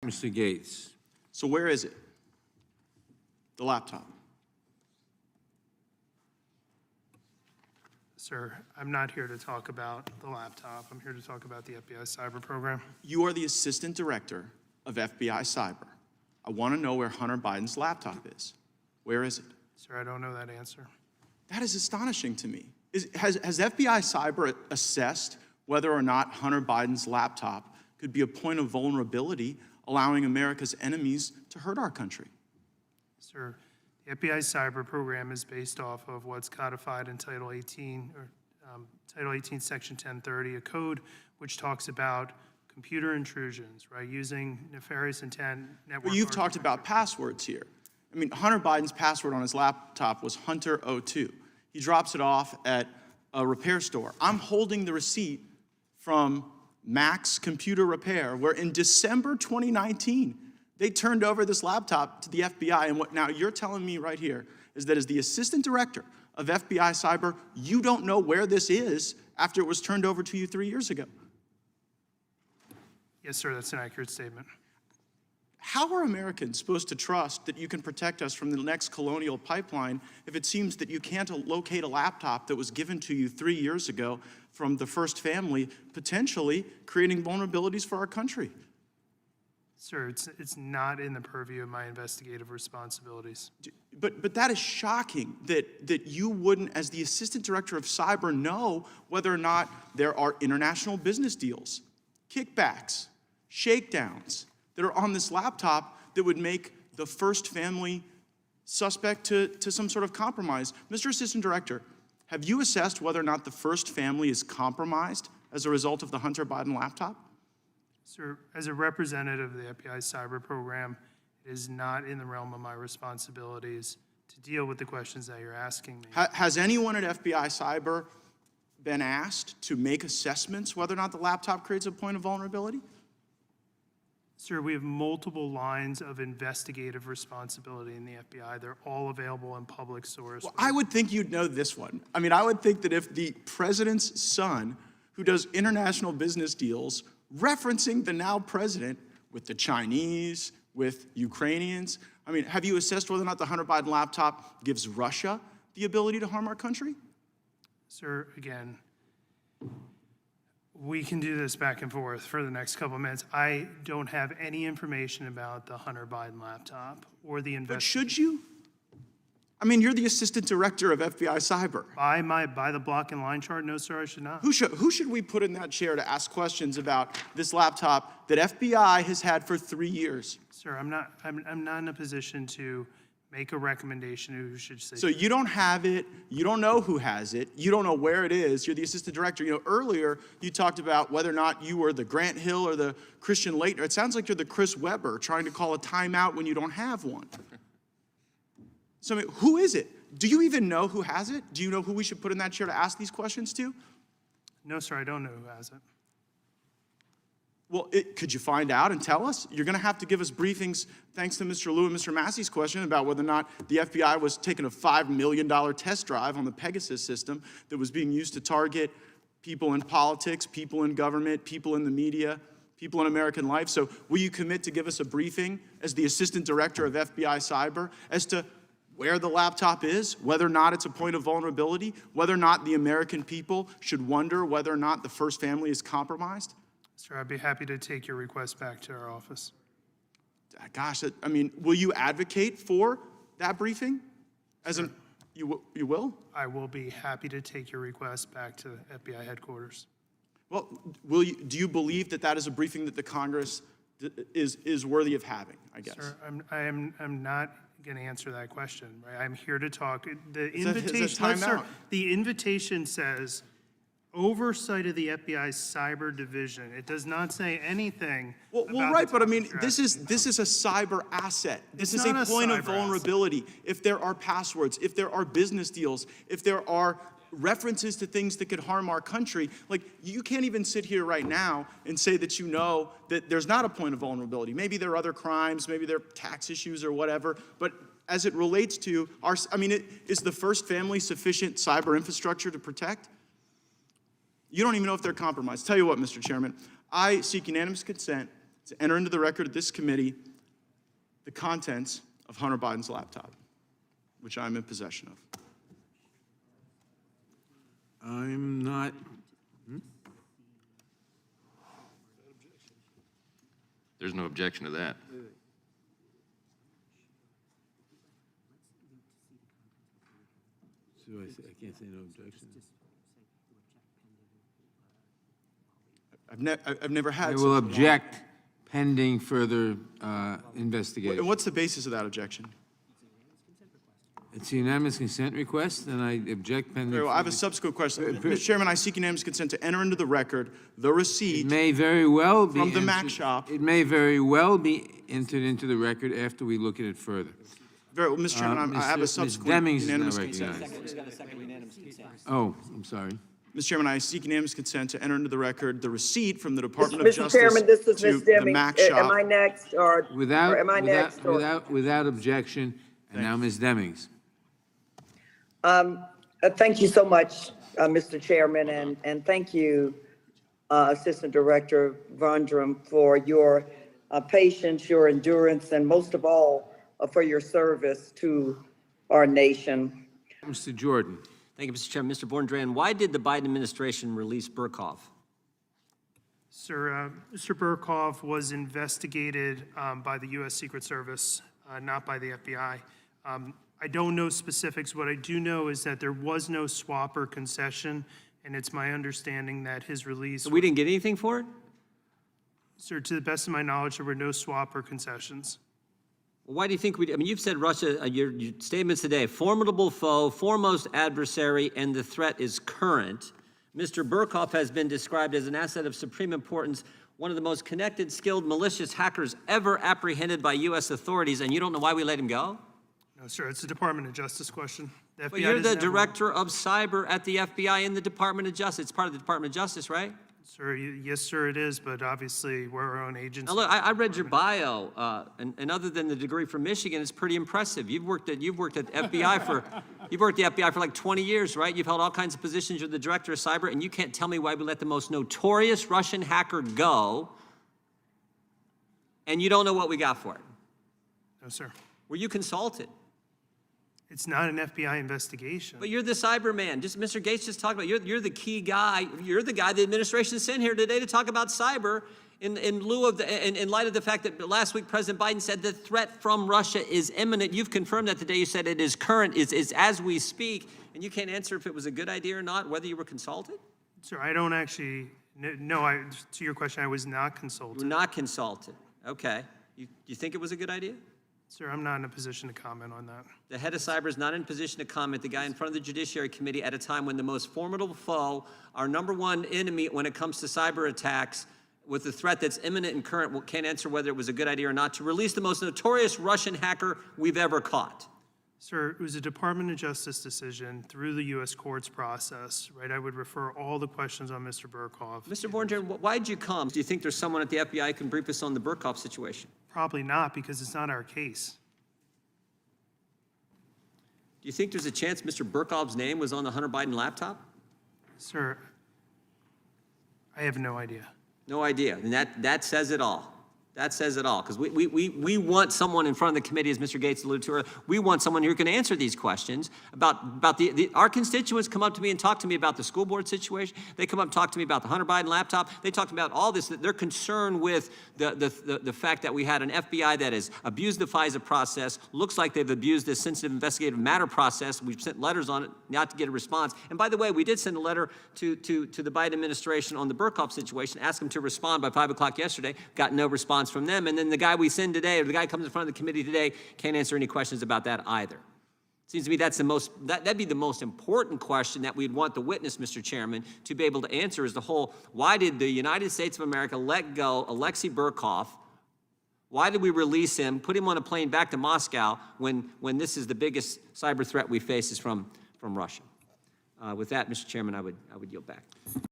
Mr. Gates. So where is it? The laptop. Sir, I'm not here to talk about the laptop. I'm here to talk about the FBI cyber program. You are the assistant director of FBI Cyber. I want to know where Hunter Biden's laptop is. Where is it? Sir, I don't know that answer. That is astonishing to me. Has FBI Cyber assessed whether or not Hunter Biden's laptop could be a point of vulnerability, allowing America's enemies to hurt our country? Sir, the FBI cyber program is based off of what's codified in Title 18, Title 18, Section 1030, a code which talks about computer intrusions, right, using nefarious intent network. But you've talked about passwords here. I mean, Hunter Biden's password on his laptop was Hunter02. He drops it off at a repair store. I'm holding the receipt from Max Computer Repair, where in December 2019, they turned over this laptop to the FBI. And what now you're telling me right here is that as the assistant director of FBI Cyber, you don't know where this is after it was turned over to you 3 years ago. Yes, sir, that's an accurate statement. How are Americans supposed to trust that you can protect us from the next colonial pipeline if it seems that you can't locate a laptop that was given to you 3 years ago from the first family, potentially creating vulnerabilities for our country? Sir, it's not in the purview of my investigative responsibilities. But that is shocking that you wouldn't, as the assistant director of cyber, know whether or not there are international business deals, kickbacks, shakedowns that are on this laptop that would make the first family suspect to some sort of compromise. Mr. Assistant Director, have you assessed whether or not the first family is compromised as a result of the Hunter Biden laptop? Sir, as a representative of the FBI cyber program, it is not in the realm of my responsibilities to deal with the questions that you're asking me. Has anyone at FBI Cyber been asked to make assessments whether or not the laptop creates a point of vulnerability? Sir, we have multiple lines of investigative responsibility in the FBI. They're all available in public source. Well, I would think you'd know this one. I mean, I would think that if the president's son, who does international business deals, referencing the now president with the Chinese, with Ukrainians, I mean, have you assessed whether or not the Hunter Biden laptop gives Russia the ability to harm our country? Sir, again, we can do this back and forth for the next couple of minutes. I don't have any information about the Hunter Biden laptop or the But should you? I mean, you're the assistant director of FBI Cyber. By the block and line chart, no, sir, I should not. Who should we put in that chair to ask questions about this laptop that FBI has had for 3 years? Sir, I'm not in a position to make a recommendation who should say. So you don't have it, you don't know who has it, you don't know where it is, you're the assistant director. You know, earlier you talked about whether or not you were the Grant Hill or the Christian Laettner. It sounds like you're the Chris Webber trying to call a timeout when you don't have one. So I mean, who is it? Do you even know who has it? Do you know who we should put in that chair to ask these questions to? No, sir, I don't know who has it. Well, could you find out and tell us? You're going to have to give us briefings, thanks to Mr. Liu and Mr. Massey's question about whether or not the FBI was taking a $5 million test drive on the Pegasus system that was being used to target people in politics, people in government, people in the media, people in American life. So will you commit to give us a briefing as the assistant director of FBI Cyber as to where the laptop is, whether or not it's a point of vulnerability, whether or not the American people should wonder whether or not the first family is compromised? Sir, I'd be happy to take your request back to our office. Gosh, I mean, will you advocate for that briefing? As in, you will? I will be happy to take your request back to FBI headquarters. Well, do you believe that that is a briefing that the Congress is worthy of having, I guess? Sir, I'm not going to answer that question. Right? I'm here to talk. The Is invitation, that sir, timeout? the invitation says oversight of the FBI cyber division. It does not say anything. Well, about right, the but I topic mean, you're this is a cyber asset. This is It's a not a point of cyber asset. vulnerability. If there are passwords, if there are business deals, if there are references to things that could harm our country, like you can't even sit here right now and say that you know that there's not a point of vulnerability. Maybe there are other crimes, maybe there are tax issues or whatever, but as it relates to our, I mean, is the first family sufficient cyber infrastructure to protect? You don't even know if they're compromised. Tell you what, Mr. Chairman, I seek unanimous consent to enter into the record of this committee the contents of Hunter Biden's laptop, which I'm in possession of. I'm not. There's no objection to that. So I can't say no objection. I've never had. I such will a object pending further And investigation. what's the basis of that objection? It's a unanimous consent request, and I object pending. Very well, I have a further- subsequent question. Mr. Chairman, I seek unanimous consent to enter into the record the receipt. It may very well be. From the Mac entered- shop. It may very well be entered into the record after we look at it further. Very well, Mr. Chairman, I have a Ms. subsequent Demings is now unanimous consent. recognized. Oh, I'm sorry. Mr. Chairman, I seek unanimous consent to enter into the record the receipt from the Department of Mr. Justice Chairman, this is to Ms. the Deming. Mac Am shop. I next, or am I next? or- Without objection, and now Ms. Demings. Thank you so much, Mr. Chairman, and thank you, Assistant Director Vondram, for your patience, your endurance, and most of all, for your service to our nation. Mr. Jordan. Thank you, Mr. Chairman. Mr. Borndran, why did the Biden administration release Burkhoff? Sir, Mr. Burkhoff was investigated by the U.S. Secret Service, not by the FBI. I don't know specifics. What I do know is that there was no swap or concession, and it's my understanding that his release. So we didn't get anything for it? Sir, to the best of my knowledge, there were no swap or concessions. Well, why do you think I mean, you've said Russia, your statements today, formidable foe, foremost adversary, and the threat is current. Mr. Burkhoff has been described as an asset of supreme importance, one of the most connected, skilled, malicious hackers ever apprehended by U.S. authorities, and you don't know why we let him go? No, sir, it's a Department of Justice question. The But FBI you're does the not have- director of cyber at the FBI in the Department of Justice. It's part of the Department of Justice, right? Sir, yes, sir, it is, but obviously, we're our own agency. Now, look, I read your bio, and other than the degree from Michigan, it's pretty impressive. You've worked at FBI for like 20 years, right? You've held all kinds of positions. You're the director of cyber, and you can't tell me why we let the most notorious Russian hacker go, and you don't know what we got for it. No, sir. Were you consulted? It's not an FBI investigation. But you're the cyber man. Just Mr. Gates just talked about, you're the key guy. You're the guy the administration sent here today to talk about cyber in lieu of in light of the fact that last week President Biden said the threat from Russia is imminent. You've confirmed that today. You said it is current, is as we speak, and you can't answer if it was a good idea or not, whether you were consulted? Sir, I don't actually, no, to your question, I was not consulted. You were not consulted. Okay. You think it was a good idea? Sir, I'm not in a position to comment on that. The head of cyber is not in position to comment. The guy in front of the Judiciary Committee at a time when the most formidable foe, our number one enemy when it comes to cyber attacks, with the threat that's imminent and current, can't answer whether it was a good idea or not, to release the most notorious Russian hacker we've ever caught. Sir, it was a Department of Justice decision through the U.S. courts process, right? I would refer all the questions on Mr. Burkhoff. Mr. Borndran, why did you come? Do you think there's someone at the FBI who can brief us on the Burkhoff situation? Probably not, because it's not our case. Do you think there's a chance Mr. Burkhoff's name was on the Hunter Biden laptop? Sir, I have no idea. No idea. And that says it all. That says it all, because we want someone in front of the committee, as Mr. Gates alluded to earlier. We want someone who can answer these questions about our constituents come up to me and talk to me about the school board situation. They come up and talk to me about the Hunter Biden laptop. They talk about all this. They're concerned with the fact that we had an FBI that has abused the FISA process, looks like they've abused this sensitive investigative matter process. We've sent letters on it not to get a response. And by the way, we did send a letter to the Biden administration on the Burkhoff situation, asked them to respond by 5 o'clock yesterday, got no response from them, and then the guy we send today, or the guy who comes in front of the committee today, can't answer any questions about that either. Seems to me that's that'd be the most important question that we'd want the witness, Mr. Chairman, to be able to answer is the whole, why did the United States of America let go Alexei Burkhoff? Why did we release him, put him on a plane back to Moscow when this is the biggest cyber threat we face is from Russia? With that, Mr. Chairman, I would yield back.